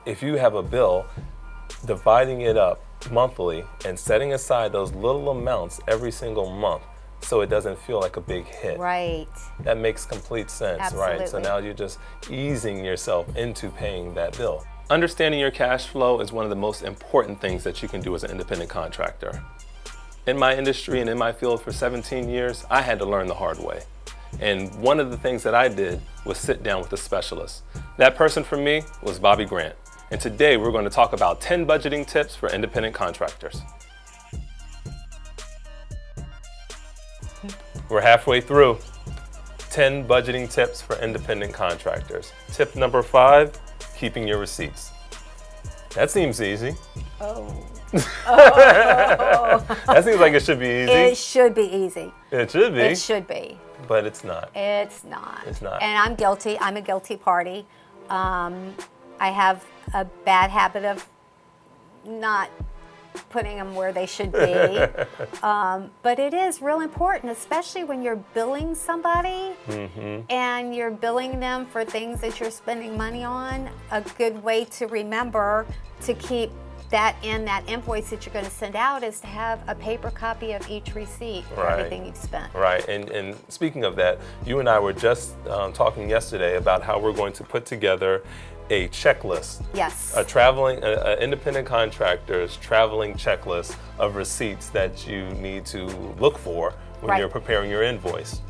if you have a bill, dividing it up monthly and setting aside those little amounts every single month so it doesn't feel like a big hit. Right. That makes complete sense, Absolutely. right? So now you're just easing yourself into paying that bill. Understanding your cash flow is one of the most important things that you can do as an independent contractor. In my industry and in my field for 17 years, I had to learn the hard way. And one of the things that I did was sit down with a specialist. That person for me was Bobby Grant. And today we're going to talk about 10 budgeting tips for independent contractors. We're halfway through. 10 budgeting tips for independent contractors. Tip number 5, keeping your receipts. That seems easy. Oh. That seems like it should be easy. It should be easy. It should be. It should be. But it's not. It's not. It's not. And I'm guilty. I'm a guilty party. I have a bad habit of not putting them where they should be. But it is real important, especially when you're billing somebody and you're billing them for things that you're spending money on. A good way to remember to keep that in that invoice that you're going to send out is to have a paper copy of each receipt for everything you've spent. Right, and speaking of that, you and I were just talking yesterday about how we're going to put together a checklist. Yes. A independent contractor's traveling checklist of receipts that you need to look for when you're preparing your invoice.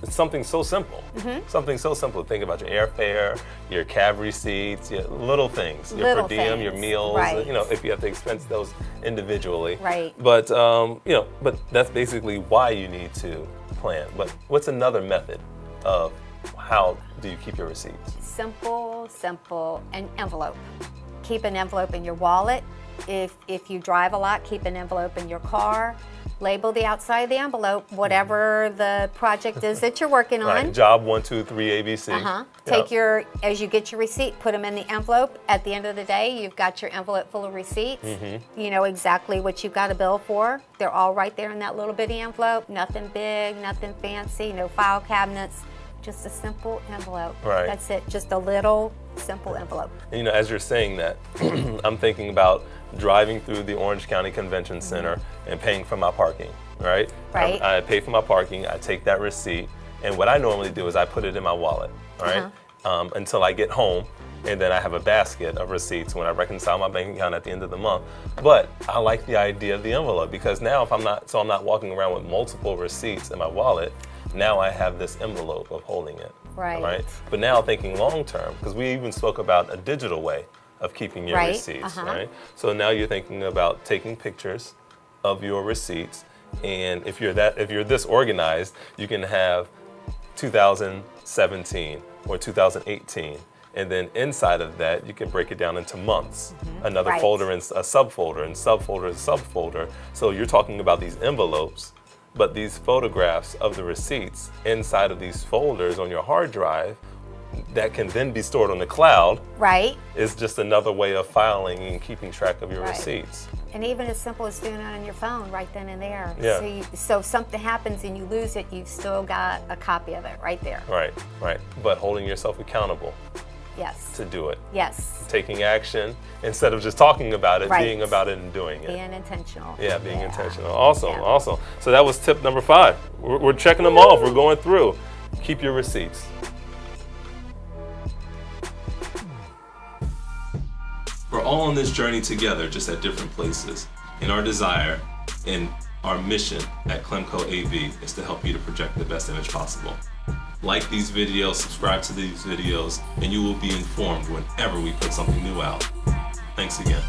It's something so simple. Something so simple. Think about your airfare, your cab receipts, your little things, your per diem, your meals. You know, if you have to expense those individually. Right. But but that's basically why you need to plan. But what's another method of how do you keep your receipts? Simple, an envelope. Keep an envelope in your wallet. If you drive a lot, keep an envelope in your car. Label the outside of the envelope, whatever the project is that you're working on. Right, job 1, 2, 3, ABC. Take as you get your receipt, put them in the envelope. At the end of the day, you've got your envelope full of receipts. You know exactly what you've got a bill for. They're all right there in that little bitty envelope. Nothing big, nothing fancy, no file cabinets. Just a simple envelope. Right. That's it, just a little simple envelope. And, you know, as you're saying that, I'm thinking about driving through the Orange County Convention Center and paying for my parking, right? Right. I pay for my parking, I take that receipt, and what I normally do is I put it in my wallet, right? Until I get home, and then I have a basket of receipts when I reconcile my bank account at the end of the month. But I like the idea of the envelope because now I'm not walking around with multiple receipts in my wallet. Now I have this envelope of holding it. Right. But now thinking long term, because we even spoke about a digital way of keeping your receipts, right? So now you're thinking about taking pictures of your receipts, and if you're this organized, you can have 2017 or 2018. And then inside of that, you can break it down into months. Another folder and a subfolder, and subfolder and subfolder. So you're talking about these envelopes, but these photographs of the receipts inside of these folders on your hard drive that can then be stored on the cloud is just another way of filing and keeping track of your receipts. And even as simple as doing it on your phone right then and there. Yeah. So if something happens and you lose it, you've still got a copy of it right there. Right. But holding yourself accountable Yes. to do it. Yes. Taking action instead of just talking about it, being about it and doing it. Being intentional. Yeah, being intentional. Awesome. So that was tip number 5. We're checking them off. We're going through. Keep your receipts. We're all on this journey together, just at different places. And our desire and our mission at clemco.av is to help you to project the best image possible. Like these videos, subscribe to these videos, and you will be informed whenever we put something new out. Thanks again.